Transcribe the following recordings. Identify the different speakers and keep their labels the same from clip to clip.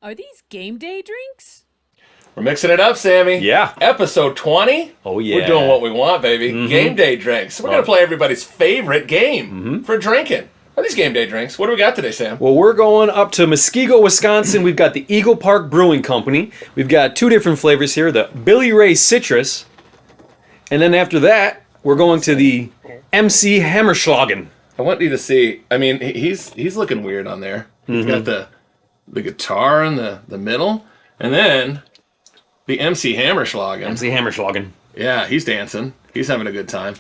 Speaker 1: Are these game day drinks?
Speaker 2: We're mixing it up, Sammy.
Speaker 3: Yeah.
Speaker 2: Episode 20.
Speaker 3: Oh, yeah.
Speaker 2: We're doing what we want, baby. Game day drinks. We're going to play everybody's favorite game for drinking. What are these game day drinks? What do we got today, Sam?
Speaker 3: Well, we're going up to Muskego, Wisconsin. We've got the Eagle Park Brewing Company. We've got two different flavors here, the Billy Ray Citrus. And then after that, we're going to the MC Hammerschlagen.
Speaker 2: I want you to see. I mean, he's looking weird on there. He's got the guitar in the middle. And then the MC Hammerschlagen.
Speaker 3: MC Hammerschlagen.
Speaker 2: Yeah, he's dancing. He's having a good time.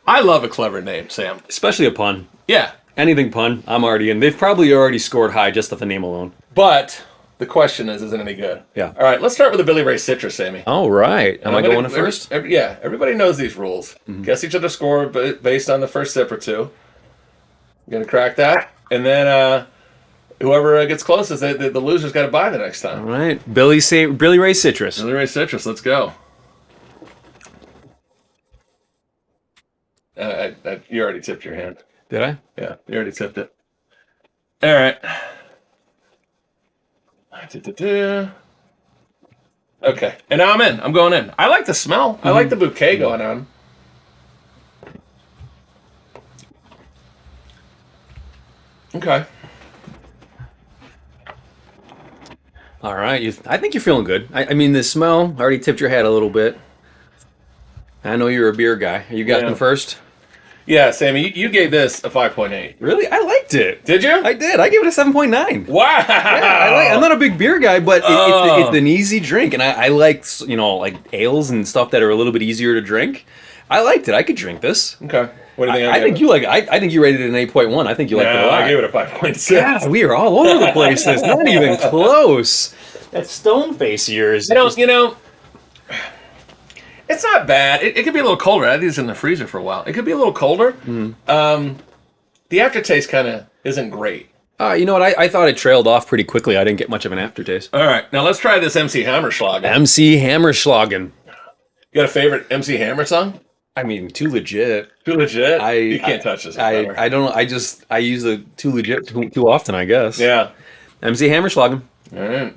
Speaker 2: I love a clever name, Sam.
Speaker 3: Especially a pun.
Speaker 2: Yeah.
Speaker 3: Anything pun, I'm already in. They've probably already scored high just off the name alone.
Speaker 2: But the question is it any good?
Speaker 3: Yeah.
Speaker 2: All right, let's start with the Billy Ray Citrus, Sammy.
Speaker 3: All right. Am I going first?
Speaker 2: Yeah, everybody knows these rules. Guess each other score based on the first sip or two. You're going to crack that. And then whoever gets closest, the loser's got to buy the next time.
Speaker 3: All right. Billy Ray Citrus.
Speaker 2: Billy Ray Citrus, let's go. You already tipped your hand.
Speaker 3: Did I?
Speaker 2: Yeah, you already tipped it. All right. Okay, and now I'm in. I'm going in. I like the smell. I like the bouquet going on. Okay.
Speaker 3: All right. I think you're feeling good. I mean, the smell already tipped your head a little bit. I know you're a beer guy. You got them first?
Speaker 2: Yeah, Sammy, you gave this a 5.8.
Speaker 3: Really? I liked it.
Speaker 2: Did you?
Speaker 3: I did. I gave it a 7.9.
Speaker 2: Wow.
Speaker 3: Yeah, I'm not a big beer guy, but it's an easy drink, and I like like ales and stuff that are a little bit easier to drink. I liked it. I could drink this.
Speaker 2: Okay. What do you think?
Speaker 3: I think you like it. I think you rated it an 8.1. I think you liked it a lot.
Speaker 2: I gave it a 5.6.
Speaker 3: Yeah, we are all over the place. It's not even close. That stone face of yours.
Speaker 2: It's not bad. It could be a little colder. I think it's in the freezer for a while. It could be a little colder. The aftertaste kind of isn't great.
Speaker 3: You know what? I thought it trailed off pretty quickly. I didn't get much of an aftertaste.
Speaker 2: All right. Now let's try this MC Hammerschlagen.
Speaker 3: MC Hammerschlagen.
Speaker 2: You got a favorite MC Hammer song?
Speaker 3: I mean, too legit.
Speaker 2: Too legit? You can't touch this.
Speaker 3: I don't. I use the too legit too often, I guess.
Speaker 2: Yeah.
Speaker 3: MC Hammerschlagen.
Speaker 2: All right.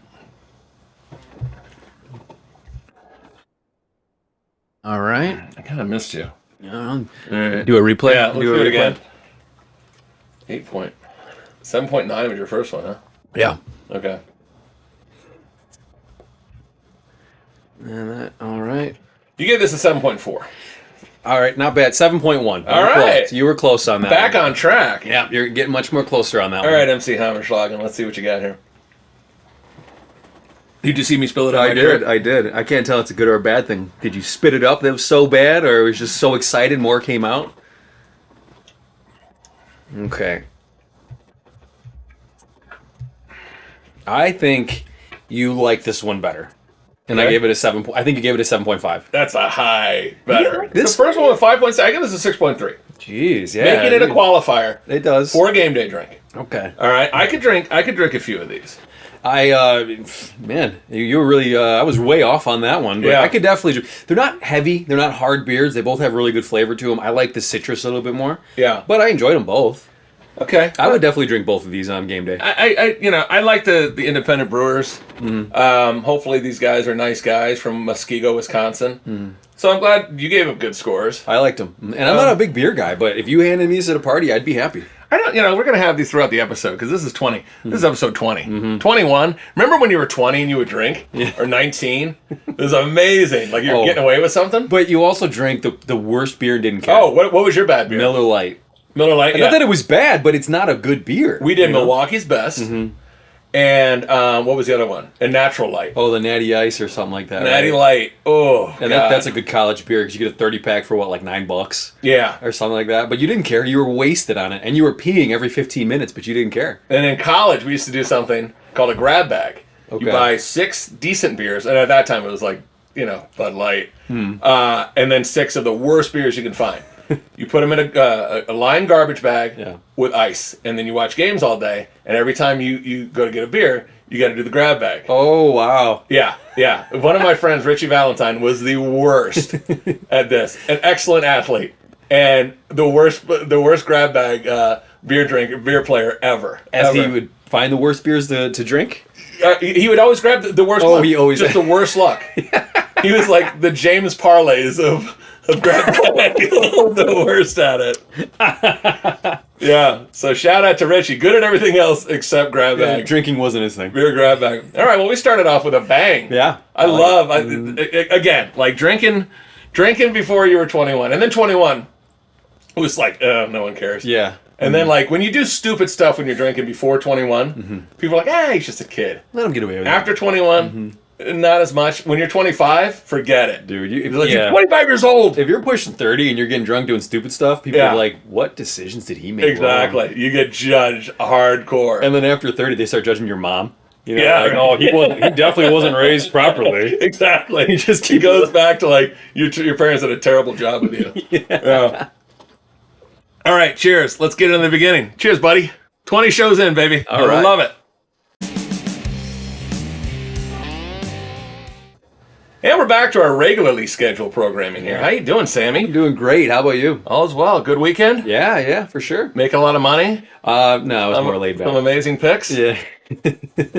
Speaker 3: All right.
Speaker 2: I kind of missed you.
Speaker 3: All
Speaker 2: right.
Speaker 3: Do a replay.
Speaker 2: Yeah, let's do it again. 7.9 was your first one, huh?
Speaker 3: Yeah.
Speaker 2: Okay.
Speaker 3: All right.
Speaker 2: You gave this a 7.4.
Speaker 3: All right. Not bad. 7.1.
Speaker 2: All right.
Speaker 3: Close. You were close on that.
Speaker 2: Back
Speaker 3: one.
Speaker 2: on track.
Speaker 3: Yeah. You're getting much more closer on that
Speaker 2: All
Speaker 3: one.
Speaker 2: right, MC Hammerschlagen. Let's see what you got here. Did you see me spill it out?
Speaker 3: I did. I can't tell it's a good or a bad thing. Did you spit it up that was so bad, or was just so excited more came out? Okay. I think you like this one better. And I gave it a 7. I think you gave it a 7.5.
Speaker 2: That's a high better.
Speaker 3: Yeah,
Speaker 2: the first one with 5.6. I give this a 6.3.
Speaker 3: Jeez, yeah.
Speaker 2: Making it a qualifier.
Speaker 3: It does.
Speaker 2: For a game day drink.
Speaker 3: Okay.
Speaker 2: All right. I could drink a few of these.
Speaker 3: Man, you were really, I was way off on that one. But
Speaker 2: Yeah.
Speaker 3: I could definitely, they're not heavy, they're not hard beers, they both have really good flavor to them. I like the citrus a little bit more.
Speaker 2: Yeah.
Speaker 3: But I enjoyed them both.
Speaker 2: Okay.
Speaker 3: I would definitely drink both of these on game day.
Speaker 2: I like the independent brewers. Hopefully these guys are nice guys from Muskego, Wisconsin. So I'm glad you gave them good scores.
Speaker 3: I liked them. And I'm not a big beer guy, but if you handed me these at a party, I'd be happy.
Speaker 2: We're going to have these throughout the episode because this is 20. This is episode 20. 21. Remember when you were 20 and you would drink?
Speaker 3: Yeah.
Speaker 2: Or 19? It was amazing. Like you were getting away with something?
Speaker 3: But you also drank the worst beer and didn't care.
Speaker 2: Oh, what was your bad beer?
Speaker 3: Miller Lite.
Speaker 2: Miller Lite,
Speaker 3: Not that it was bad, but it's not a good beer.
Speaker 2: We did Milwaukee's Best. And what was the other one? A Natural Light.
Speaker 3: Oh, the Natty Ice or something like that.
Speaker 2: Natty
Speaker 3: right?
Speaker 2: Light. Oh,
Speaker 3: And that's a good college beer because you get a 30-pack for like $9?
Speaker 2: Yeah.
Speaker 3: Or something like that. But you didn't care. You were wasted on it. And you were peeing every 15 minutes, but you didn't care.
Speaker 2: And in college, we used to do something called a grab bag.
Speaker 3: Okay.
Speaker 2: You buy 6 decent beers. And at that time, it was like, Bud Light. And then 6 of the worst beers you can find. You put them in a lined garbage bag with ice. And then you watch games all day. And every time you go to get a beer, you got to do the grab bag.
Speaker 3: Oh, wow.
Speaker 2: Yeah. One of my friends, Richie Valentine, was the worst at this. An excellent athlete. And the worst grab bag beer player ever.
Speaker 3: He would find the worst beers to drink?
Speaker 2: he would always grab the worst luck.
Speaker 3: He always
Speaker 2: just the worst luck. He was like the James Parlays of grab bag. The worst at it. Yeah. So shout out to Richie. Good at everything else except grab bag.
Speaker 3: Drinking wasn't his thing.
Speaker 2: Beer grab bag. All right. Well, we started off with a bang.
Speaker 3: Yeah.
Speaker 2: I love again, like drinking before you were 21, and then 21 was like, no one cares.
Speaker 3: Yeah.
Speaker 2: And then, like, when you do stupid stuff when you're drinking before 21, people are like, he's just a kid.
Speaker 3: Let him get away with it.
Speaker 2: After 21, not as much. When you're 25, forget it.
Speaker 3: Dude,
Speaker 2: You're 25 years old.
Speaker 3: If you're pushing 30 and you're getting drunk doing stupid stuff, people are like, what decisions did he make?
Speaker 2: Exactly.
Speaker 3: wrong?
Speaker 2: You get judged hardcore.
Speaker 3: And then after 30, they start judging your mom. You know,
Speaker 2: Yeah.
Speaker 3: like, oh, he definitely wasn't raised properly.
Speaker 2: Exactly.
Speaker 3: He
Speaker 2: goes back to, like, your parents did a terrible job with you. Yeah. All right, cheers. Let's get it in the beginning. Cheers, buddy. 20 shows in, baby.
Speaker 3: All right.
Speaker 2: Love it. And we're back to our regularly scheduled programming here. How you doing, Sammy?
Speaker 3: I'm doing great. How about you?
Speaker 2: All's well. Good weekend?
Speaker 3: Yeah, for sure.
Speaker 2: Making a lot of money?
Speaker 3: No, it was more laid back.
Speaker 2: Some amazing picks?
Speaker 3: Yeah.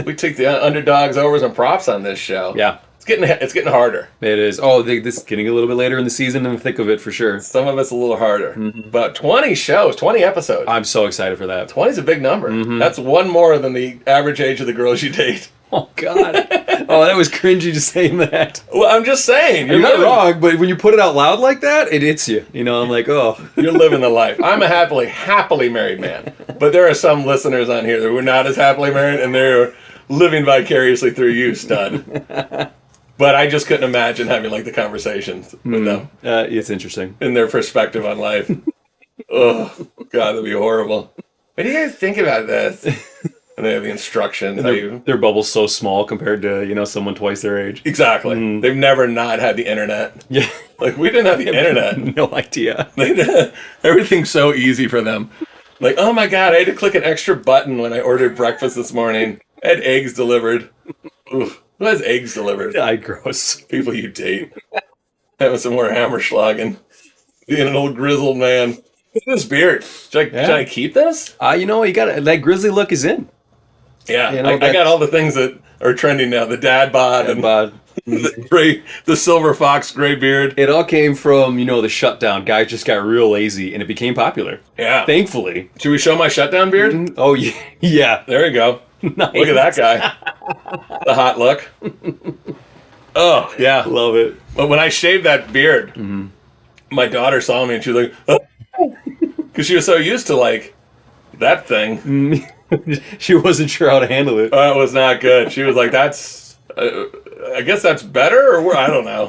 Speaker 2: We took the underdogs, overs, and props on this show.
Speaker 3: Yeah.
Speaker 2: It's getting harder.
Speaker 3: It is. Oh, this is getting a little bit later in the season in the thick of it for sure.
Speaker 2: Some of it's a little harder. But 20 shows, 20 episodes.
Speaker 3: I'm so excited for that.
Speaker 2: 20 is a big number. That's one more than the average age of the girls you date.
Speaker 3: Oh, God. Oh, that was cringy just saying that.
Speaker 2: Well, I'm just saying.
Speaker 3: You're not wrong, but when you put it out loud like that, it hits you. You know, I'm like, oh.
Speaker 2: You're living the life. I'm a happily married man. But there are some listeners on here that were not as happily married, and they're living vicariously through you, stud. But I just couldn't imagine having, like, the conversations with them.
Speaker 3: It's interesting.
Speaker 2: In their perspective on life. Oh, God, that'd be horrible. What do you guys think about this? And they have the instructions.
Speaker 3: Their bubble's so small compared to, you know, someone twice their age.
Speaker 2: Exactly. They've never not had the internet.
Speaker 3: Yeah.
Speaker 2: Like, we didn't have the internet.
Speaker 3: No idea.
Speaker 2: Everything's so easy for them. Like, oh my God, I had to click an extra button when I ordered breakfast this morning. I had eggs delivered. Oof. Who has eggs delivered?
Speaker 3: Gross.
Speaker 2: People you date. Having some more Hammerschlagen. Being an old grizzled man. Look at this beard. Should I keep this?
Speaker 3: You know, you got that grizzly look is in.
Speaker 2: Yeah,
Speaker 3: you know,
Speaker 2: I got all the things that are trending now. The dad bod and the silver fox gray beard.
Speaker 3: It all came from, you know, the shutdown. Guys just got real lazy and it became popular.
Speaker 2: Yeah.
Speaker 3: Thankfully.
Speaker 2: Should we show my shutdown beard?
Speaker 3: Oh, yeah. Yeah.
Speaker 2: There you go.
Speaker 3: Nice.
Speaker 2: Look at that guy. The hot look. Oh, yeah.
Speaker 3: Love it.
Speaker 2: But when I shaved that beard, my daughter saw me and she was like, because she was so used to, like, that thing.
Speaker 3: She wasn't sure how to handle it.
Speaker 2: It was not good. She was like, that's, I guess that's better, or I don't know.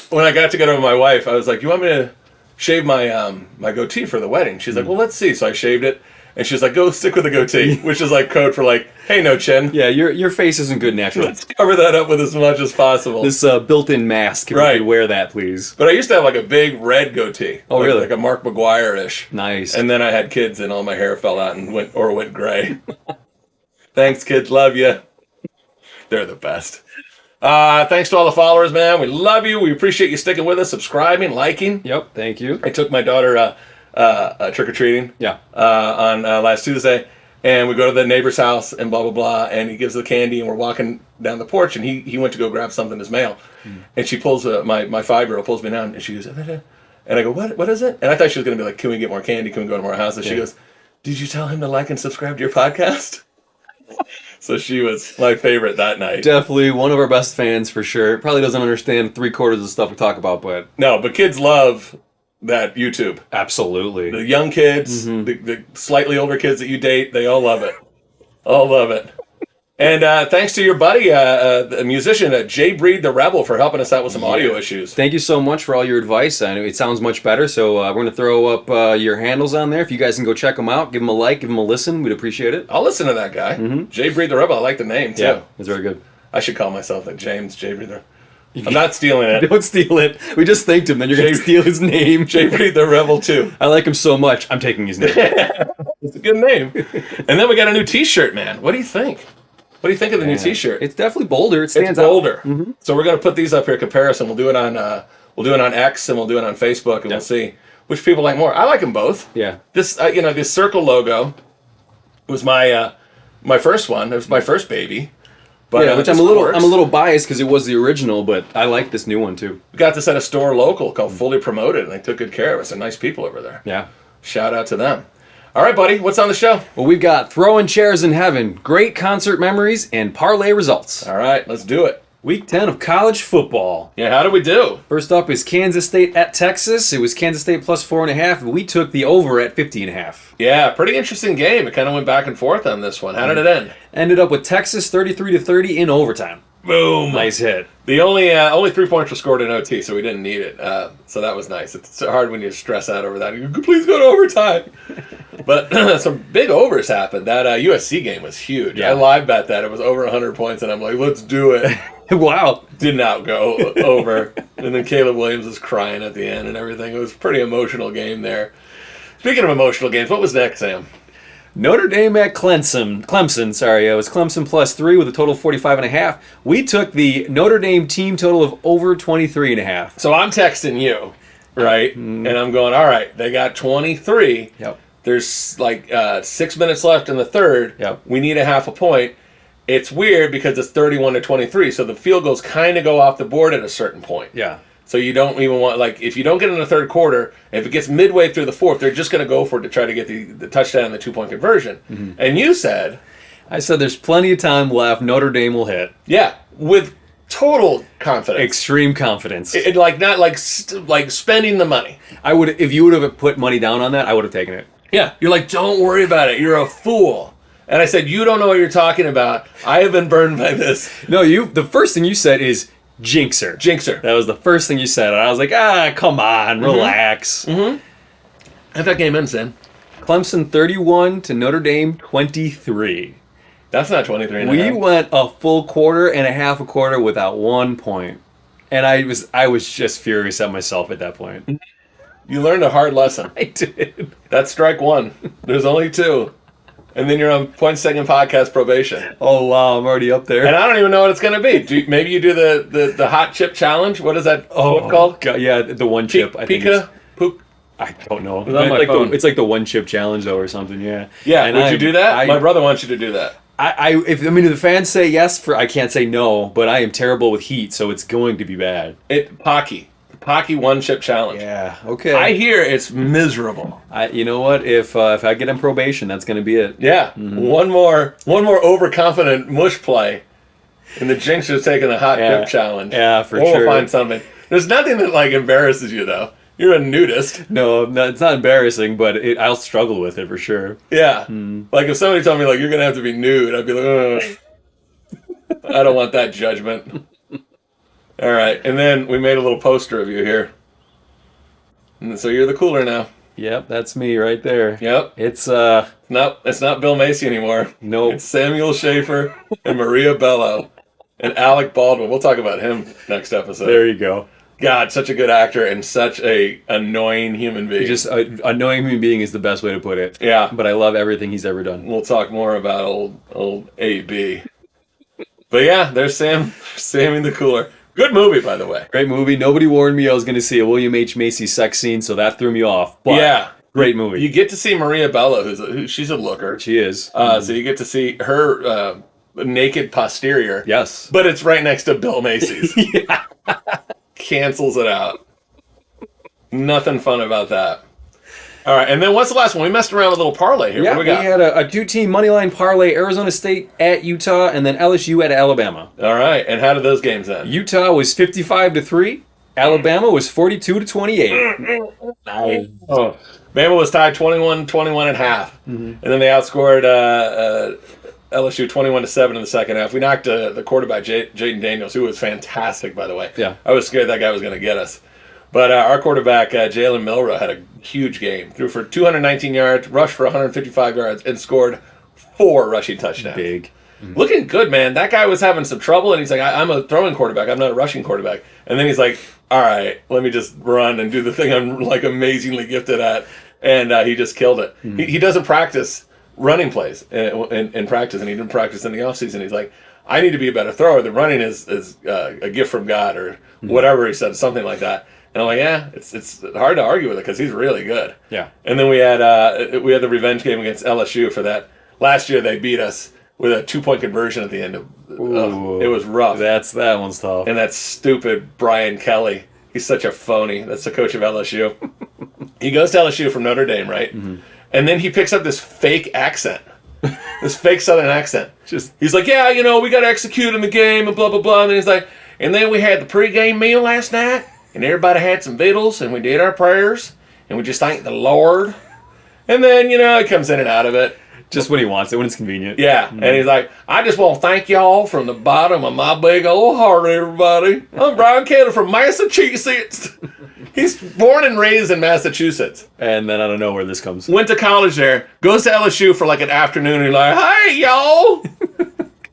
Speaker 2: When I got together with my wife, I was like, you want me to shave my my goatee for the wedding? She's like, well, let's see. So I shaved it. And she's like, go stick with the goatee, which is like code for like, hey, no chin.
Speaker 3: Yeah, your face isn't good naturally.
Speaker 2: Let's cover that up with as much as possible.
Speaker 3: This built-in mask, if you could wear that, please.
Speaker 2: But I used to have like a big red goatee.
Speaker 3: Oh,
Speaker 2: like,
Speaker 3: really?
Speaker 2: Like a Mark McGuire-ish.
Speaker 3: Nice.
Speaker 2: And then I had kids and all my hair fell out and went gray. Thanks, kids. Love you. They're the best. Thanks to all the followers, man. We love you. We appreciate you sticking with us, subscribing, liking.
Speaker 3: Yep, thank you.
Speaker 2: I took my daughter trick-or-treating on last Tuesday, and we go to the neighbor's house and blah, blah, blah, and he gives the candy, and we're walking down the porch, and he went to go grab something as mail, and she pulls, my 5-year-old pulls me down, and she goes, and I go, what is it? And I thought she was going to be like, can we get more candy? Can we go to more houses? She goes, did you tell him to like and subscribe to your podcast? So she was my favorite that night.
Speaker 3: Definitely one of our best fans for sure. Probably doesn't understand 3/4 of the stuff we talk about, but...
Speaker 2: No, but kids love that YouTube.
Speaker 3: Absolutely.
Speaker 2: The young kids, the slightly older kids that you date, they all love it. All love it. And thanks to your buddy, the musician, Jay Breed the Rebel, for helping us out with some audio issues.
Speaker 3: Thank you so much for all your advice. I know it sounds much better, so we're going to throw up your handles on there. If you guys can go check them out, give them a like, give them a listen. We'd appreciate it.
Speaker 2: I'll listen to that guy. Jay Breed the Rebel. I like the name, too.
Speaker 3: Yeah, it's very good.
Speaker 2: I should call myself like James Jay Breed the I'm not stealing it.
Speaker 3: Don't steal it. We just thanked him, then you're going to steal his name.
Speaker 2: Jay Breed the Rebel, too.
Speaker 3: I like him so much, I'm taking his name.
Speaker 2: It's a good name. And then we got a new T-shirt, man. What do you think? What do you think of the new T-shirt?
Speaker 3: It's definitely bolder. It stands
Speaker 2: it's bolder.
Speaker 3: out.
Speaker 2: So we're gonna put these up here comparison. We'll do it on X and we'll do it on Facebook, and we'll see which people like more. I like them both.
Speaker 3: Yeah.
Speaker 2: This this circle logo was my My first one. It was my first baby. But,
Speaker 3: Yeah, which
Speaker 2: this
Speaker 3: I'm a
Speaker 2: works.
Speaker 3: little biased because it was the original, but I like this new one too.
Speaker 2: We got this at a store local called Fully Promoted, and they took good care of us. They're nice people over there.
Speaker 3: Yeah.
Speaker 2: Shout out to them. All right, buddy. What's on the show?
Speaker 3: Well, we've got Throwing Chairs in Heaven, great concert memories, and parlay results.
Speaker 2: All right, let's do it.
Speaker 3: Week 10 of college football.
Speaker 2: Yeah, how do we do?
Speaker 3: First up is Kansas State at Texas. It was Kansas State plus 4.5. We took the over at 50.5.
Speaker 2: Yeah, pretty interesting game. It kind of went back and forth on this one. How did it end?
Speaker 3: Ended up with Texas 33-30 in overtime.
Speaker 2: Boom.
Speaker 3: Nice hit.
Speaker 2: The only 3 points were scored in OT, so we didn't need it. So that was nice. It's hard when you stress out over that. You go, please go to overtime. But some big overs happened. That USC game was huge.
Speaker 3: Yeah.
Speaker 2: I live bet that. It was over 100 points, and I'm like, let's do it.
Speaker 3: Wow.
Speaker 2: Did not go over. And then Caleb Williams was crying at the end and everything. It was a pretty emotional game there. Speaking of emotional games, what was next, Sam?
Speaker 3: Notre Dame at Clemson, sorry. It was Clemson plus 3 with a total of 45.5. We took the Notre Dame team total of over 23.5.
Speaker 2: So I'm texting you, right? And I'm going, all right, they got 23.
Speaker 3: Yep.
Speaker 2: There's like 6 minutes left in the third.
Speaker 3: Yep.
Speaker 2: We need a half a point. It's weird because it's 31-23, so the field goals kind of go off the board at a certain point.
Speaker 3: Yeah.
Speaker 2: So you don't even want, like, if you don't get in the third quarter, if it gets midway through the fourth, they're just going to go for it to try to get the touchdown and the 2-point conversion. And you said,
Speaker 3: I said there's plenty of time left. Notre Dame will hit.
Speaker 2: yeah, with total confidence.
Speaker 3: Extreme confidence.
Speaker 2: It, like, not like like spending the money.
Speaker 3: I would, if you would have put money down on that, I would have taken it.
Speaker 2: Yeah. You're like, don't worry about it. You're a fool. And I said, you don't know what you're talking about. I have been burned by this.
Speaker 3: No, the first thing you said is jinxer.
Speaker 2: Jinxer.
Speaker 3: That was the first thing you said. And I was like, come on, relax.
Speaker 2: How'd that game end, Sam?
Speaker 3: Clemson 31 to Notre Dame 23.
Speaker 2: That's not 23 and a
Speaker 3: We
Speaker 2: half.
Speaker 3: went a full quarter and a half a quarter without 1 point. And I was just furious at myself at that point.
Speaker 2: You learned a hard lesson.
Speaker 3: I did.
Speaker 2: That's strike one. There's only 2. And then you're on point-second podcast probation.
Speaker 3: Oh, wow, I'm already up there.
Speaker 2: And I don't even know what it's going to be. Maybe you do the hot chip challenge. What is that what called?
Speaker 3: God, yeah, the one chip. I think
Speaker 2: Pika? Pook?
Speaker 3: I don't know.
Speaker 2: on my
Speaker 3: Like
Speaker 2: phone.
Speaker 3: it's like the one chip challenge though, or something. Yeah.
Speaker 2: Yeah,
Speaker 3: And
Speaker 2: would you do that? My
Speaker 3: I,
Speaker 2: brother wants you to do that.
Speaker 3: if the fans say yes, I can't say no. But I am terrible with heat, so it's going to be bad.
Speaker 2: Pocky. Pocky one-chip challenge.
Speaker 3: Yeah. Okay.
Speaker 2: I hear it's miserable.
Speaker 3: You know what? If I get on probation, that's going to be it.
Speaker 2: Yeah. One more overconfident mush play. And the Jinx is taking the hot
Speaker 3: Yeah.
Speaker 2: chip challenge.
Speaker 3: Yeah, for
Speaker 2: We'll
Speaker 3: sure.
Speaker 2: find something. There's nothing that like embarrasses you though. You're a nudist.
Speaker 3: No, it's not embarrassing, but I'll struggle with it for sure.
Speaker 2: Yeah. Like if somebody told me like you're gonna have to be nude, I'd be like, ugh. I don't want that judgment. All right, and then we made a little poster of you here. And so you're the cooler now.
Speaker 3: Yep, that's me right there.
Speaker 2: Yep.
Speaker 3: It's
Speaker 2: No, it's not Bill Macy anymore.
Speaker 3: Nope.
Speaker 2: It's Samuel Schaefer and Maria Bello and Alec Baldwin. We'll talk about him next episode.
Speaker 3: there you go.
Speaker 2: God, such a good actor and such a annoying human being.
Speaker 3: Just annoying human being is the best way to put it.
Speaker 2: Yeah.
Speaker 3: But I love everything he's ever done.
Speaker 2: We'll talk more about old AB. But yeah, there's Sammy the Cooler. Good movie, by the way.
Speaker 3: Great movie. Nobody warned me I was going to see a William H. Macy sex scene, so that threw me off. But
Speaker 2: Yeah.
Speaker 3: great movie.
Speaker 2: You get to see Maria Bello, she's a looker.
Speaker 3: She is.
Speaker 2: So you get to see her naked posterior.
Speaker 3: Yes.
Speaker 2: But it's right next to Bill Macy's. Yeah. Cancels it out. Nothing fun about that. All right, and then what's the last one? We messed around with a little parlay here.
Speaker 3: Yeah,
Speaker 2: What do we got?
Speaker 3: had a 2-team moneyline parlay, Arizona State at Utah, and then LSU at Alabama.
Speaker 2: All right, and how did those games end?
Speaker 3: Utah was 55-3. Alabama was 42-28.
Speaker 2: Oh, Bama was tied 21-21 at half, and then they outscored LSU 21-7 in the second half. We knocked the quarterback Jaden Daniels, who was fantastic, by the way.
Speaker 3: Yeah.
Speaker 2: I was scared that guy was going to get us, but our quarterback Jalen Milroe had a huge game. Threw for 219 yards, rushed for 155 yards, and scored 4 rushing touchdowns.
Speaker 3: Big.
Speaker 2: Looking good, man. That guy was having some trouble, and he's like, I'm a throwing quarterback. I'm not a rushing quarterback. And then he's like, all right, let me just run and do the thing I'm like amazingly gifted at. And he just killed it. He doesn't practice running plays in practice, and he didn't practice in the offseason. He's like, I need to be a better thrower. The running is a gift from God, or whatever he said, something like that. And I'm like, yeah, it's hard to argue with it because he's really good.
Speaker 3: Yeah.
Speaker 2: And then we had the revenge game against LSU for that. Last year they beat us. with a 2-point conversion at the end of.
Speaker 3: Ooh,
Speaker 2: it was rough.
Speaker 3: That one's tough.
Speaker 2: And that stupid Brian Kelly. He's such a phony. That's the coach of LSU. He goes to LSU from Notre Dame, right? Mm-hmm. And then he picks up this fake accent. This fake Southern accent. He's like, yeah, we got to execute in the game and blah, blah, blah. And then he's like, and then we had the pregame meal last night, and everybody had some victuals, and we did our prayers, and we just thanked the Lord. And then, he comes in and out of it.
Speaker 3: Just when he wants it, when it's convenient.
Speaker 2: Yeah, and he's like, I just want to thank y'all from the bottom of my big old heart, everybody. I'm Brian Kelly from Massachusetts. He's born and raised in Massachusetts.
Speaker 3: And then I don't know where this comes.
Speaker 2: Went to college there, goes to LSU for like an afternoon, and he's like, hey, y'all,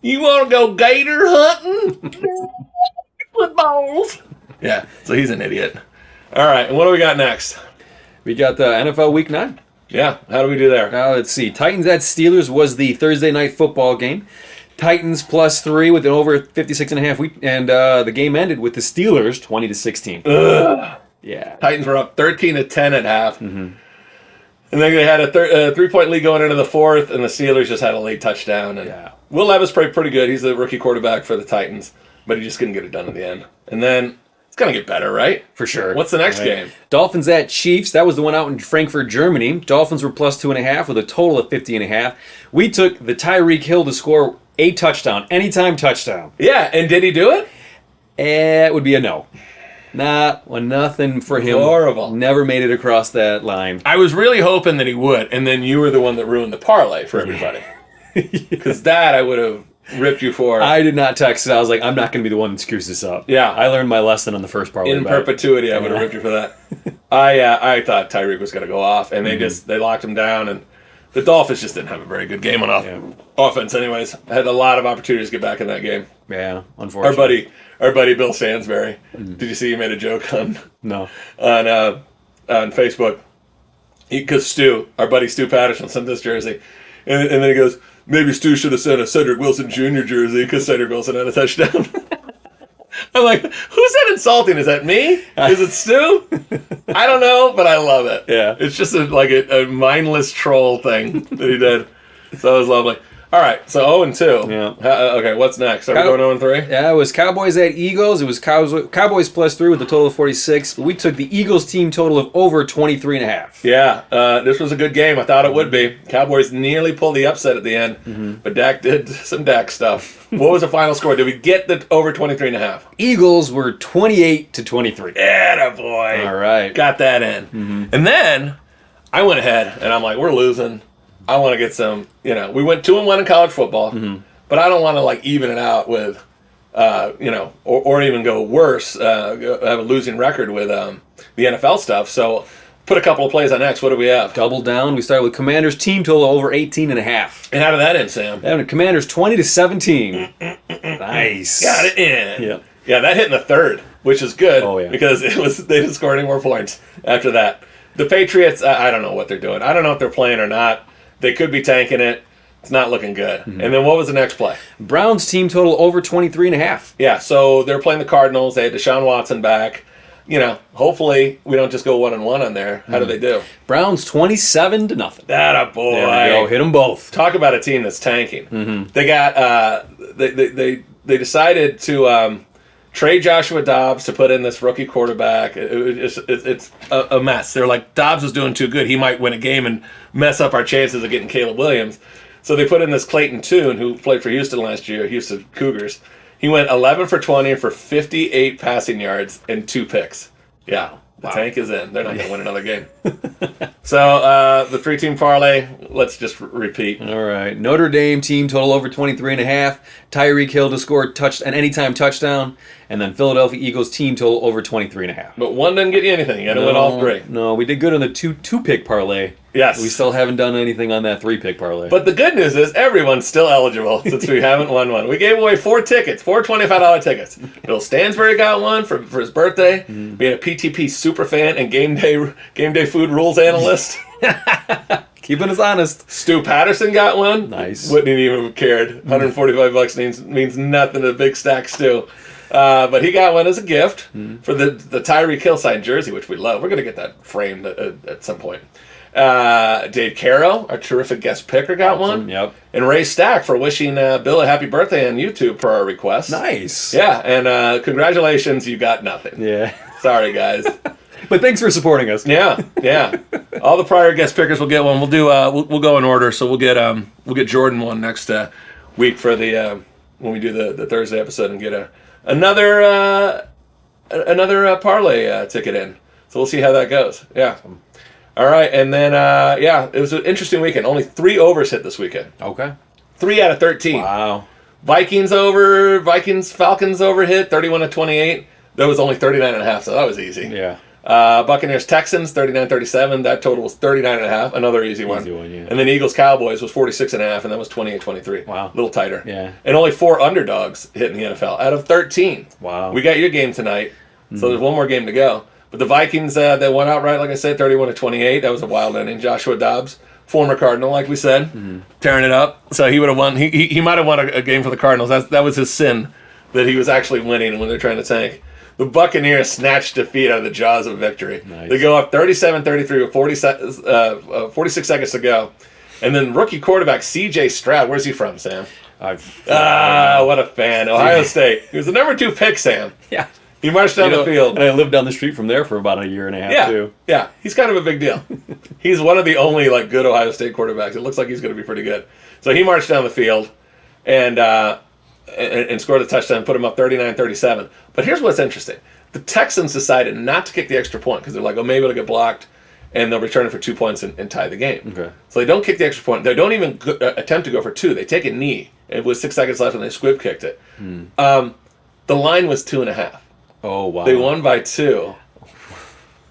Speaker 2: you want to go gator hunting? Footballs. Yeah, so he's an idiot. All right, and what do we got next?
Speaker 3: We got the NFL Week 9.
Speaker 2: Yeah, how do we do there?
Speaker 3: Let's see. Titans at Steelers was the Thursday night football game. Titans +3 with an over 56.5 week, and the game ended with the Steelers 20-16.
Speaker 2: Ugh.
Speaker 3: Yeah.
Speaker 2: Titans were up 13-10 at half. Mm-hmm. And then they had a 3-point lead going into the fourth, and the Steelers just had a late touchdown. And Will Levis played pretty good. He's the rookie quarterback for the Titans, but he just couldn't get it done in the end. And then it's going to get better, right?
Speaker 3: For sure.
Speaker 2: What's the next game? Dolphins
Speaker 3: at Chiefs. That was the one out in Frankfurt, Germany. Dolphins were +2.5 with a total of 50.5. We took the Tyreek Hill to score a touchdown, anytime touchdown.
Speaker 2: Yeah, and did he do it?
Speaker 3: It would be a no. Nothing for him.
Speaker 2: Horrible.
Speaker 3: Never made it across that line.
Speaker 2: I was really hoping that he would, and then you were the one that ruined the parlay for everybody. Because that I would have ripped you for.
Speaker 3: I did not text it. I was like, I'm not going to be the one that screws this up.
Speaker 2: Yeah.
Speaker 3: I learned my lesson on the first parlay.
Speaker 2: In perpetuity, I would have ripped you for that. I thought Tyreek was going to go off, and they locked him down, and the Dolphins just didn't have a very good game on offense anyways. Had a lot of opportunities to get back in that game.
Speaker 3: Yeah, unfortunately.
Speaker 2: Our buddy Bill Sansbury. Did you see he made a joke on Facebook? Because Stu, our buddy Stu Patterson, sent this jersey. And then he goes, maybe Stu should have sent a Cedric Wilson Jr. jersey because Cedric Wilson had a touchdown. I'm like, who's that insulting? Is that me? Is it Stu? I don't know, but I love it.
Speaker 3: Yeah.
Speaker 2: It's just a mindless troll thing that he did. So it was lovely. All right, so 0-2.
Speaker 3: Yeah.
Speaker 2: Okay, what's next? Are we going 0-3?
Speaker 3: Yeah, it was Cowboys at Eagles. It was Cowboys +3 with a total of 46. But we took the Eagles team total of over 23.5.
Speaker 2: Yeah, this was a good game. I thought it would be. Cowboys nearly pulled the upset at the end, but Dak did some Dak stuff. What was the final score? Did we get the over 23.5?
Speaker 3: Eagles were 28-23.
Speaker 2: Attaboy.
Speaker 3: All right.
Speaker 2: Got that in. And then I went ahead, and I'm like, we're losing. I want to get some, we went 2-1 in college football, but I don't want to even it out with, or even go worse, have a losing record with the NFL stuff. So put a couple of plays on X. What do we have?
Speaker 3: Double down. We started with Commanders team total over 18.5.
Speaker 2: And how did that end, Sam?
Speaker 3: Commanders 20-17. Nice.
Speaker 2: Got it in.
Speaker 3: Yeah.
Speaker 2: Yeah, that hit in the third, which is good.
Speaker 3: Oh, yeah.
Speaker 2: Because they didn't score any more points after that. The Patriots, I don't know what they're doing. I don't know if they're playing or not. They could be tanking it. It's not looking good. And then what was the next play?
Speaker 3: Browns team total over 23.5.
Speaker 2: Yeah, so they're playing the Cardinals. They had Deshaun Watson back. Hopefully we don't just go 1-1 on there. How do they do?
Speaker 3: Browns 27-0.
Speaker 2: That boy.
Speaker 3: There we go. Hit them both.
Speaker 2: Talk about a team that's tanking. They got they decided to trade Joshua Dobbs to put in this rookie quarterback. It's a mess. They're like, Dobbs is doing too good. He might win a game and mess up our chances of getting Caleb Williams. So they put in this Clayton Tune, who played for Houston last year, Houston Cougars. He went 11 for 20 for 58 passing yards and 2 picks. Yeah, the tank is in. They're not going to win another game. So the 3-team parlay, let's just repeat.
Speaker 3: All right. Notre Dame team total over 23.5. Tyreek Hill to score an anytime touchdown. And then Philadelphia Eagles team total over 23.5.
Speaker 2: But one didn't get you anything. You got to win all 3.
Speaker 3: No, we did good on the two-pick parlay.
Speaker 2: Yes.
Speaker 3: We still haven't done anything on that 3-pick parlay.
Speaker 2: But the good news is everyone's still eligible since we haven't won one. We gave away 4 tickets, 4 $25 tickets. Bill Stansbury got one for his birthday. Being a PTP super fan and game day food rules analyst.
Speaker 3: Keeping us honest.
Speaker 2: Stu Patterson got one.
Speaker 3: Nice.
Speaker 2: Wouldn't even have cared. $145 means nothing to Big Stack Stu. But he got one as a gift for the Tyreek Hill signed jersey, which we love. We're going to get that framed at some point. Dave Caro, our terrific guest picker, got one.
Speaker 3: Yep.
Speaker 2: And Ray Stack for wishing Bill a happy birthday on YouTube per our request.
Speaker 3: Nice.
Speaker 2: Yeah, and congratulations, you got nothing.
Speaker 3: Yeah.
Speaker 2: Sorry, guys.
Speaker 3: But thanks for supporting us.
Speaker 2: Yeah. All the prior guest pickers will get one. We'll do. We'll go in order. So we'll get Jordan one next week for the when we do the Thursday episode and get another parlay ticket in. So we'll see how that goes. Yeah. All right, and then it was an interesting weekend. Only 3 overs hit this weekend.
Speaker 3: Okay.
Speaker 2: 3 out of 13.
Speaker 3: Wow.
Speaker 2: Falcons over hit 31-28. That was only 39.5, so that was easy.
Speaker 3: Yeah.
Speaker 2: Buccaneers Texans 39-37. That total was 39.5. Another easy one.
Speaker 3: Easy one, yeah.
Speaker 2: And then Eagles Cowboys was 46.5, and that was 28-23.
Speaker 3: Wow.
Speaker 2: A little tighter.
Speaker 3: Yeah.
Speaker 2: And only 4 underdogs hit in the NFL out of 13.
Speaker 3: Wow.
Speaker 2: We got your game tonight, so there's one more game to go. But the Vikings, they won outright, like I said, 31-28. That was a wild ending. Joshua Dobbs, former Cardinal, like we said, tearing it up. So he would have won. He might have won a game for the Cardinals. That was his sin, that he was actually winning when they're trying to tank. The Buccaneers snatched defeat out of the jaws of victory.
Speaker 3: Nice.
Speaker 2: They go up 37-33 with 46 seconds to go. And then rookie quarterback C.J. Stroud. Where's he from, Sam?
Speaker 3: What
Speaker 2: a fan. Ohio State. He was the number 2 pick, Sam.
Speaker 3: Yeah.
Speaker 2: He marched down the field.
Speaker 3: And I lived down the street from there for about a year and a half, too.
Speaker 2: Yeah, he's kind of a big deal. He's one of the only good Ohio State quarterbacks. It looks like he's going to be pretty good. So he marched down the field and scored a touchdown, put him up 39-37. But here's what's interesting. The Texans decided not to kick the extra point because they're like, maybe it'll get blocked, and they'll return it for 2 points and tie the game.
Speaker 3: Okay.
Speaker 2: So they don't kick the extra point. They don't even attempt to go for 2. They take a knee. It was 6 seconds left, and they squib kicked it. The line was 2.5.
Speaker 3: Oh, wow.
Speaker 2: They won by 2.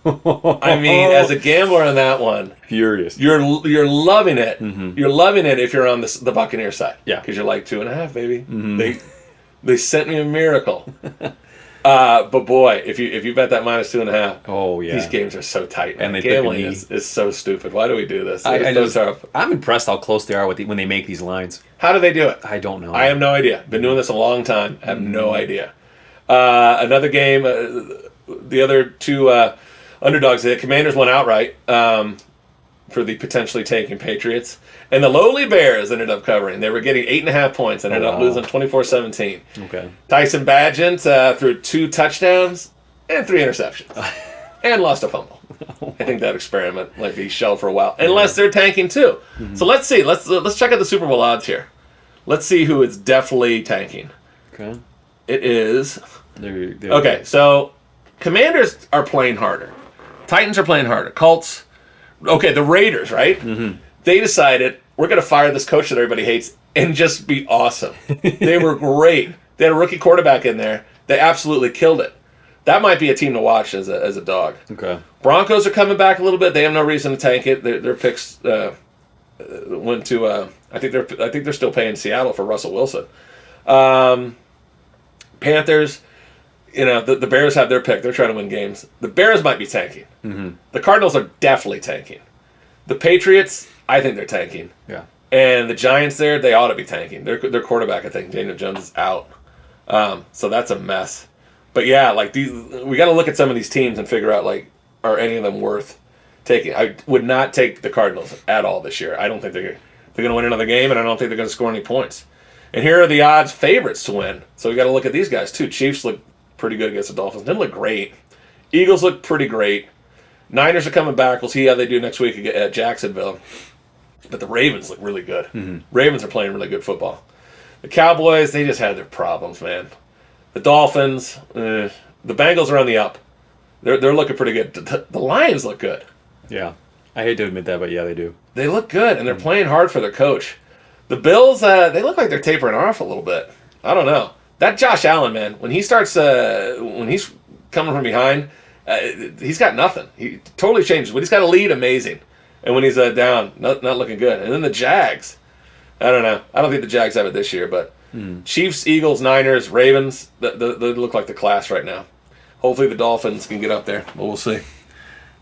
Speaker 2: I mean, as a gambler on that one,
Speaker 3: Furious.
Speaker 2: you're loving it. You're loving it if you're on the Buccaneer side.
Speaker 3: Yeah.
Speaker 2: Because you're like 2.5, baby. They sent me a miracle. But boy, if you bet that minus 2.5,
Speaker 3: oh yeah,
Speaker 2: these games are so tight.
Speaker 3: And they
Speaker 2: gambling is so stupid. Why do we do this?
Speaker 3: I'm impressed how close they are when they make these lines.
Speaker 2: How do they do it?
Speaker 3: I don't know.
Speaker 2: I have no idea. Been doing this a long time. I have no idea. Another game. The other 2 underdogs. The Commanders won outright for the potentially tanking Patriots. And the lowly Bears ended up covering. They were getting 8.5 points and ended up losing 24-17.
Speaker 3: Okay.
Speaker 2: Tyson Bagent threw 2 touchdowns and 3 interceptions. And lost a fumble. I think that experiment might be shelved for a while. Unless they're tanking too. So let's see. Let's check out the Super Bowl odds here. Let's see who is definitely tanking.
Speaker 3: Okay.
Speaker 2: It is...
Speaker 3: They're
Speaker 2: Okay, so Commanders are playing harder. Titans are playing harder. Colts... Okay, the Raiders, right? They decided, we're going to fire this coach that everybody hates and just be awesome. They were great. They had a rookie quarterback in there. They absolutely killed it. That might be a team to watch as a dog.
Speaker 3: Okay.
Speaker 2: Broncos are coming back a little bit. They have no reason to tank it. Their picks went to... I think they're still paying Seattle for Russell Wilson. Panthers... the Bears have their pick. They're trying to win games. The Bears might be tanking. The Cardinals are definitely tanking. The Patriots, I think they're tanking.
Speaker 3: Yeah.
Speaker 2: And the Giants they ought to be tanking. Their quarterback, I think, Daniel Jones, is out. So that's a mess. But yeah, we got to look at some of these teams and figure out, are any of them worth taking? I would not take the Cardinals at all this year. I don't think they're going to win another game, and I don't think they're going to score any points. And here are the odds favorites to win. So we got to look at these guys, too. Chiefs look pretty good against the Dolphins. Didn't look great. Eagles look pretty great. Niners are coming back. We'll see how they do next week at Jacksonville. But the Ravens look really good. Ravens are playing really good football. The Cowboys, they just had their problems, man. The Dolphins, the Bengals are on the up. They're looking pretty good. The Lions look good.
Speaker 3: Yeah. I hate to admit that, but yeah, they do.
Speaker 2: They look good, and they're playing hard for their coach. The Bills, they look like they're tapering off a little bit. I don't know. That Josh Allen, man, when he starts, when he's coming from behind, he's got nothing. He totally changes. When he's got a lead, amazing. And when he's down, not looking good. And then the Jags, I don't know. I don't think the Jags have it this year, but Chiefs, Eagles, Niners, Ravens, they look like the class right now. Hopefully the Dolphins can get up there, but we'll see.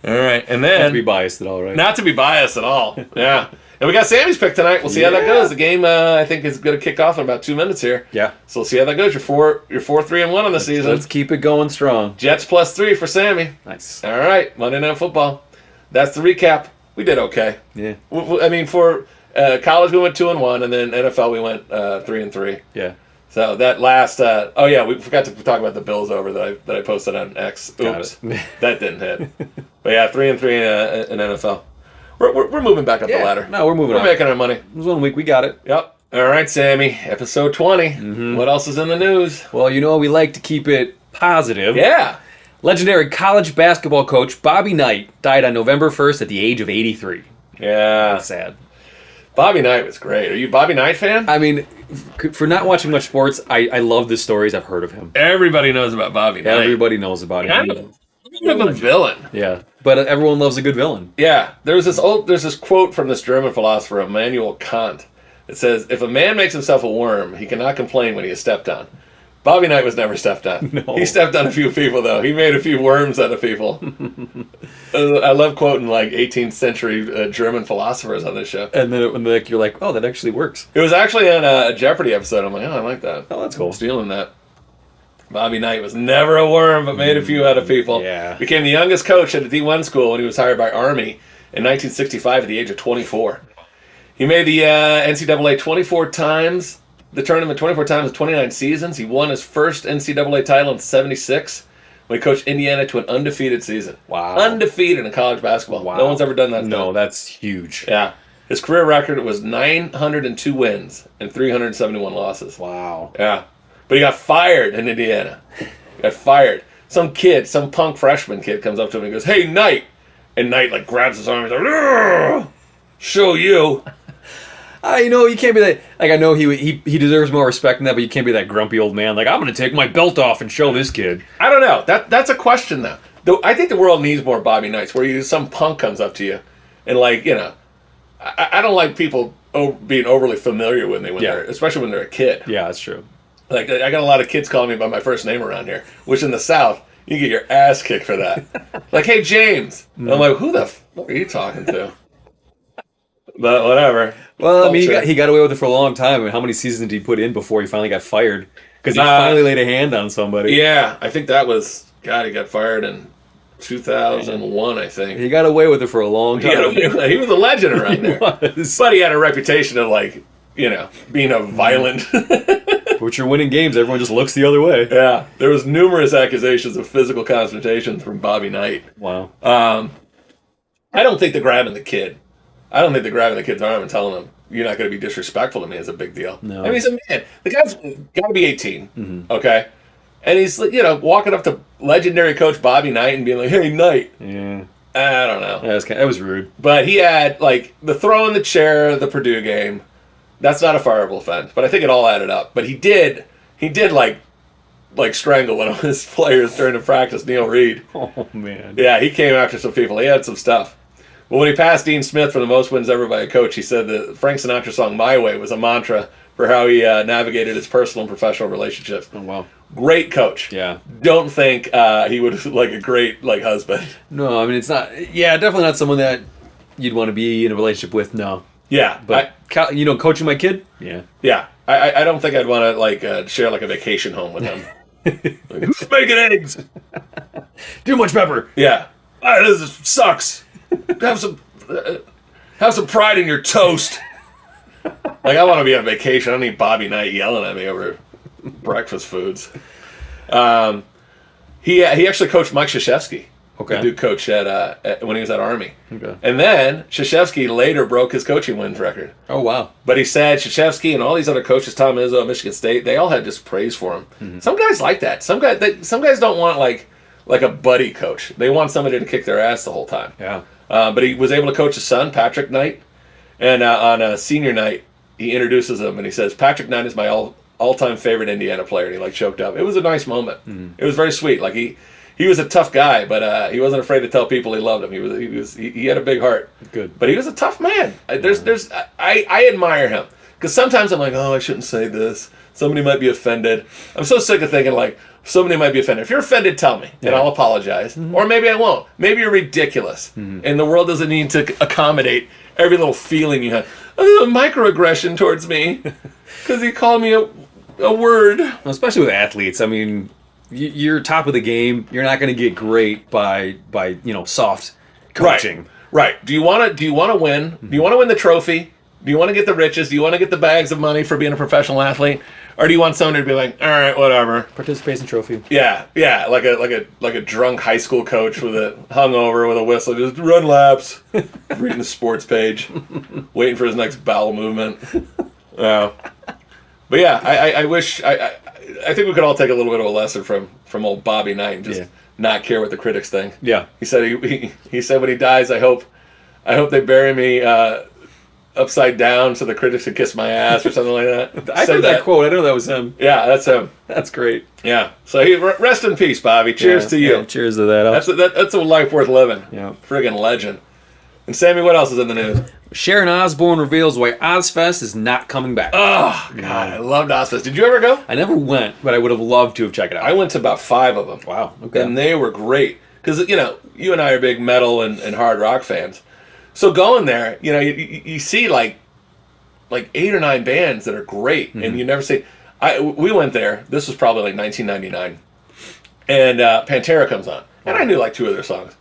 Speaker 2: All right, and then...
Speaker 3: Not to be biased at all, right?
Speaker 2: Not to be biased at all, yeah. And we got Sammy's pick tonight. We'll see how that goes. The game, I think, is going to kick off in about 2 minutes here.
Speaker 3: Yeah.
Speaker 2: So we'll see how that goes. You're 4-3-1 on the season.
Speaker 3: Let's keep it going strong.
Speaker 2: Jets +3 for Sammy.
Speaker 3: Nice.
Speaker 2: All right, Monday Night Football. That's the recap. we did okay.
Speaker 3: Yeah.
Speaker 2: I mean, for college we went 2-1, and then NFL we went 3-3.
Speaker 3: Yeah.
Speaker 2: So that last, we forgot to talk about the Bills over that I posted on X. Oops, that didn't hit. But yeah, 3-3 in NFL. We're moving back up the ladder.
Speaker 3: No, we're moving.
Speaker 2: We're making our money.
Speaker 3: It was 1 week. We got it.
Speaker 2: Yep. All right, Sammy. Episode 20. What else is in the news?
Speaker 3: Well, we like to keep it positive.
Speaker 2: Yeah.
Speaker 3: Legendary college basketball coach Bobby Knight died on November 1st at the age of 83.
Speaker 2: Yeah.
Speaker 3: That's sad.
Speaker 2: Bobby Knight was great. Are you a Bobby Knight fan?
Speaker 3: I mean, for not watching much sports, I love the stories. I've heard of him.
Speaker 2: Everybody knows about Bobby Knight.
Speaker 3: Everybody knows about him.
Speaker 2: Kind of a villain.
Speaker 3: Yeah, but everyone loves a good villain.
Speaker 2: Yeah. There's this quote from this German philosopher Immanuel Kant. It says, "If a man makes himself a worm, he cannot complain when he is stepped on." Bobby Knight was never stepped on.
Speaker 3: No.
Speaker 2: He stepped on a few people, though. He made a few worms out of people. I love quoting 18th century German philosophers on this show.
Speaker 3: And then you're like, oh, that actually works.
Speaker 2: It was actually on a Jeopardy episode. I'm like, oh, I like that.
Speaker 3: Oh, that's cool.
Speaker 2: I'm stealing that. Bobby Knight was never a worm, but made a few out of people.
Speaker 3: Yeah.
Speaker 2: Became the youngest coach at a D1 school when he was hired by Army in 1965 at the age of 24. He made the NCAA 24 times. The tournament 24 times in 29 seasons. He won his first NCAA title in 76 when he coached Indiana to an undefeated season.
Speaker 3: Wow.
Speaker 2: Undefeated in college basketball.
Speaker 3: Wow.
Speaker 2: No one's ever done that.
Speaker 3: No, that's huge.
Speaker 2: Yeah. His career record was 902 wins and 371 losses.
Speaker 3: Wow.
Speaker 2: Yeah. But he got fired in Indiana. Got fired. Some punk freshman kid comes up to him and goes, "Hey, Knight." And Knight grabs his arm and he's like, "Ugh, show you."
Speaker 3: You can't be that. I know he deserves more respect than that, but you can't be that grumpy old man. I'm going to take my belt off and show this kid.
Speaker 2: I don't know. That's a question though. I think the world needs more Bobby Knights, where some punk comes up to you, and I don't like people being overly familiar with me especially when they're a kid.
Speaker 3: Yeah, that's true.
Speaker 2: I got a lot of kids calling me by my first name around here, which in the South you get your ass kicked for that. Hey James, and I'm like, who the fuck are you talking to? But whatever.
Speaker 3: Well, I mean, he got away with it for a long time. I mean, how many seasons did he put in before he finally got fired? Because he finally laid a hand on somebody.
Speaker 2: Yeah, I think that was, he got fired in 2001, I think.
Speaker 3: He got away with it for a long time.
Speaker 2: He was a legend around there. But he had a reputation of, being a violent...
Speaker 3: But you're winning games, everyone just looks the other way.
Speaker 2: Yeah, there was numerous accusations of physical confrontations from Bobby Knight.
Speaker 3: Wow.
Speaker 2: I don't think the grabbing the kid's arm and telling him, "You're not going to be disrespectful to me," is a big deal.
Speaker 3: No.
Speaker 2: I mean, he's a man. The guy's got to be 18, okay? And he's, walking up to legendary coach Bobby Knight and being like, "Hey, Knight."
Speaker 3: Yeah.
Speaker 2: I don't know.
Speaker 3: That was rude.
Speaker 2: But he had, the throw in the chair at the Purdue game. That's not a fireable offense, but I think it all added up. But he did strangle one of his players during the practice, Neil Reed.
Speaker 3: Oh, man.
Speaker 2: Yeah, he came after some people. He had some stuff. But when he passed Dean Smith for the most wins ever by a coach, he said the Frank Sinatra song "My Way" was a mantra for how he navigated his personal and professional relationships.
Speaker 3: Oh, wow.
Speaker 2: Great coach.
Speaker 3: Yeah.
Speaker 2: Don't think he would a great husband.
Speaker 3: No, I mean, it's not... Yeah, definitely not someone that you'd want to be in a relationship with, no.
Speaker 2: Yeah.
Speaker 3: But, coaching my kid? Yeah.
Speaker 2: Yeah. I don't think I'd want to share a vacation home with him. Who's making eggs?
Speaker 3: Too much pepper.
Speaker 2: Yeah. This sucks. Have some pride in your toast. I want to be on vacation. I don't need Bobby Knight yelling at me over breakfast foods. He actually coached Mike Krzyzewski.
Speaker 3: Okay.
Speaker 2: The dude coach at when he was at Army.
Speaker 3: Okay.
Speaker 2: And then Krzyzewski later broke his coaching wins record.
Speaker 3: Oh, wow.
Speaker 2: But he said Krzyzewski and all these other coaches, Tom Izzo at Michigan State, they all had just praise for him. Mm-hmm. Some guys like that. Some guys don't want like a buddy coach. They want somebody to kick their ass the whole time.
Speaker 3: Yeah.
Speaker 2: But he was able to coach his son, Patrick Knight. And on a senior night, he introduces him and he says, "Patrick Knight is my all-time favorite Indiana player." And he choked up. It was a nice moment. Mm-hmm. It was very sweet. He was a tough guy, but he wasn't afraid to tell people he loved him. He had a big heart.
Speaker 3: Good.
Speaker 2: But he was a tough man. I admire him. Because sometimes I'm like, oh, I shouldn't say this. Somebody might be offended. I'm so sick of thinking somebody might be offended. If you're offended, tell me, and I'll apologize. Mm-hmm. Or maybe I won't. Maybe you're ridiculous, and the world doesn't need to accommodate every little feeling you have. Oh, there's a microaggression towards me because he called me a word.
Speaker 3: Well, especially with athletes. I mean, you're top of the game. You're not going to get great by soft coaching.
Speaker 2: Right. Do you want to win? Do you want to win the trophy? Do you want to get the riches? Do you want to get the bags of money for being a professional athlete? Or do you want somebody to be like, all right, whatever.
Speaker 3: Participation trophy.
Speaker 2: Yeah, like a drunk high school coach with a hungover with a whistle, just run laps, reading the sports page, waiting for his next bowel movement. Yeah. But yeah, I wish I think we could all take a little bit of a lesson from old Bobby Knight and just not care what the critics think.
Speaker 3: Yeah.
Speaker 2: He said he said when he dies, I hope they bury me upside down so the critics can kiss my ass or something like that.
Speaker 3: I heard that quote. I didn't know that was him.
Speaker 2: Yeah, that's him.
Speaker 3: That's great.
Speaker 2: Yeah. So rest in peace, Bobby. Cheers to you.
Speaker 3: Yeah, cheers to that.
Speaker 2: That's a life worth living.
Speaker 3: Yeah.
Speaker 2: Friggin' legend. And Sammy, what else is in the news?
Speaker 3: Sharon Osbourne reveals why Ozfest is not coming back.
Speaker 2: Oh, God, I loved Ozfest. Did you ever go?
Speaker 3: I never went, but I would have loved to have checked it out.
Speaker 2: I went to about 5 of them.
Speaker 3: Wow. Okay.
Speaker 2: And they were great. Because, you and I are big metal and hard rock fans. So going there, you see like 8 or 9 bands that are great. Mm-hmm. And you never see... We went there. This was probably like 1999. And Pantera comes on. And I knew like 2 of their songs.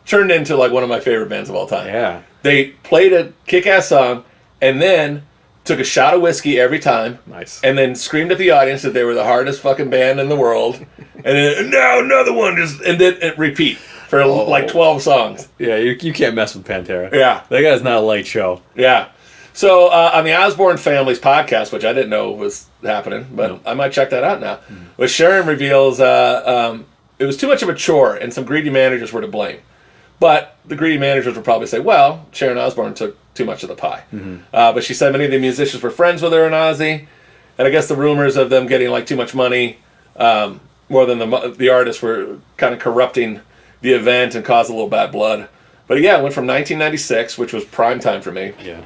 Speaker 2: Turned into like one of my favorite bands of all time.
Speaker 3: Yeah.
Speaker 2: They played a kick-ass song and then took a shot of whiskey every time.
Speaker 3: Nice.
Speaker 2: And then screamed at the audience that they were the hardest fucking band in the world. And then, now another one. And then repeat for like 12 songs.
Speaker 3: Yeah, you can't mess with Pantera.
Speaker 2: Yeah.
Speaker 3: That guy's not a light show.
Speaker 2: Yeah. So on the Osbourne Family's podcast, which I didn't know was happening, but I might check that out now, but Sharon reveals it was too much of a chore and some greedy managers were to blame. But the greedy managers would probably say, well, Sharon Osbourne took too much of the pie. Mm-hmm. But she said many of the musicians were friends with her and Ozzy. And I guess the rumors of them getting like too much money, more than the artists, were kind of corrupting the event and caused a little bad blood. But yeah, it went from 1996, which was prime time for me.
Speaker 3: Yeah.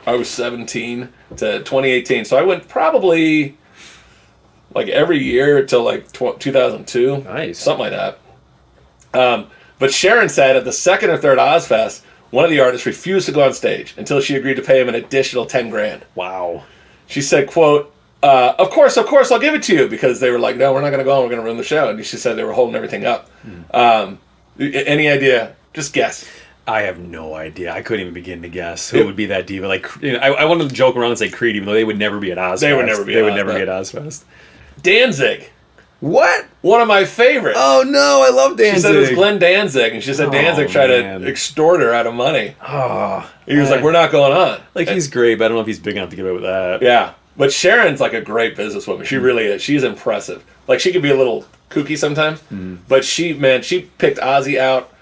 Speaker 2: I was 17 to 2018. So I went probably like every year till like 2002.
Speaker 3: Nice.
Speaker 2: Something like that. But Sharon said at the second or third Ozfest, one of the artists refused to go on stage until she agreed to pay him an additional $10,000.
Speaker 3: Wow.
Speaker 2: She said, quote, of course, I'll give it to you, because they were like, no, we're not going to go, we're going to ruin the show. And she said they were holding everything up. Any idea? Just guess.
Speaker 3: I have no idea. I couldn't even begin to guess who would be that diva. Like, I wanted to joke around and say Creed, even though they would never be at Ozfest.
Speaker 2: They would never be
Speaker 3: at Ozfest.
Speaker 2: Danzig.
Speaker 3: What?
Speaker 2: One of my favorites.
Speaker 3: Oh, no, I love Danzig.
Speaker 2: She said it was Glenn Danzig, and she said Danzig tried to extort her out of money.
Speaker 3: Oh,
Speaker 2: he was like, we're not going on.
Speaker 3: Like, he's great, but I don't know if he's big enough to get away with that.
Speaker 2: Yeah. But Sharon's like a great businesswoman. She really is. She's impressive. Like, she could be a little kooky sometimes, but she picked Ozzy out,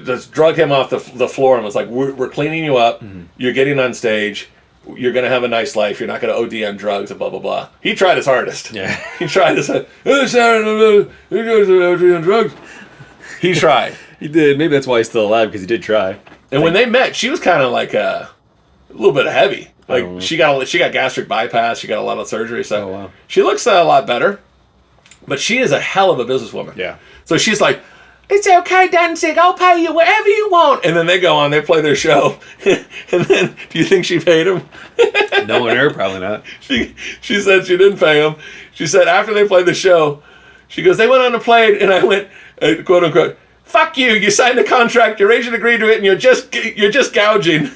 Speaker 2: just drug him off the floor and was like, we're cleaning you up. You're getting on stage. You're going to have a nice life. You're not going to OD on drugs and blah, blah, blah. He tried his hardest.
Speaker 3: Yeah.
Speaker 2: He tried his hardest. You guys are OD on drugs. He tried.
Speaker 3: He did. Maybe that's why he's still alive, because he did try.
Speaker 2: And when they met, she was kind of like a little bit heavy. Like, she got gastric bypass. She got a lot of surgery. So she looks a lot better. But she is a hell of a businesswoman.
Speaker 3: Yeah.
Speaker 2: So she's like, it's okay, Danzig, I'll pay you whatever you want. And then they go on, they play their show. And then, do you think she paid him?
Speaker 3: No one her, probably not.
Speaker 2: She said she didn't pay him. She said after they played the show, she goes, they went on to play it, and I went, quote unquote, fuck you, you signed a contract, your agent agreed to it, and you're just gouging.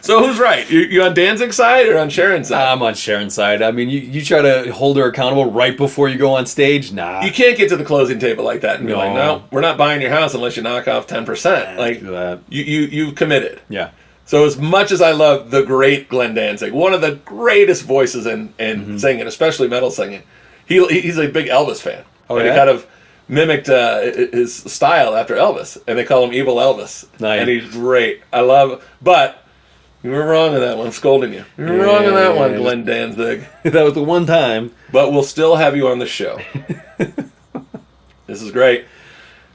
Speaker 2: So who's right? You on Danzig's side or on Sharon's side?
Speaker 3: I'm on Sharon's side. I mean, you try to hold her accountable right before you go on stage? Nah.
Speaker 2: You can't get to the closing table like that and be like, no, we're not buying your house unless you knock off 10%. Like,
Speaker 3: do that.
Speaker 2: You committed.
Speaker 3: Yeah.
Speaker 2: So as much as I love the great Glenn Danzig, one of the greatest voices in singing, especially metal singing, he's a big Elvis fan.
Speaker 3: Oh,
Speaker 2: and
Speaker 3: yeah?
Speaker 2: he kind of mimicked his style after Elvis, and they call him Evil Elvis.
Speaker 3: Nice.
Speaker 2: And he's great. But you were wrong on that one. I'm scolding you. You were wrong on that one, Glenn Danzig.
Speaker 3: That was the one time.
Speaker 2: But we'll still have you on the show. This is great.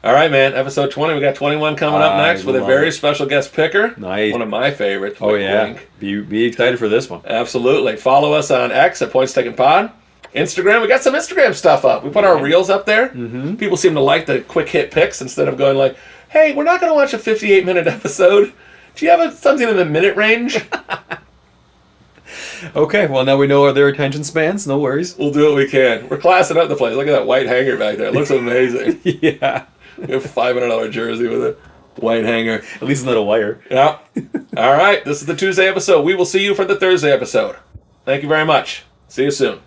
Speaker 2: All right, man. Episode 20. We got 21 coming up next with a very special guest picker.
Speaker 3: Nice.
Speaker 2: One of my favorites.
Speaker 3: Oh, yeah. Be excited for this one.
Speaker 2: Absolutely. Follow us on X at Points Taken Pod. Instagram. We got some Instagram stuff up. We put our reels up there. Mm-hmm. People seem to like the quick hit picks instead of going like, hey, we're not going to watch a 58-minute episode. Do you have something in the minute range?
Speaker 3: Okay, well, now we know their attention spans. No worries.
Speaker 2: We'll do what we can. We're classing up the place. Look at that white hanger back there. It looks amazing.
Speaker 3: Yeah.
Speaker 2: A $500 jersey with a white hanger.
Speaker 3: At least not a wire.
Speaker 2: Yeah. All right. This is the Tuesday episode. We will see you for the Thursday episode. Thank you very much. See you soon.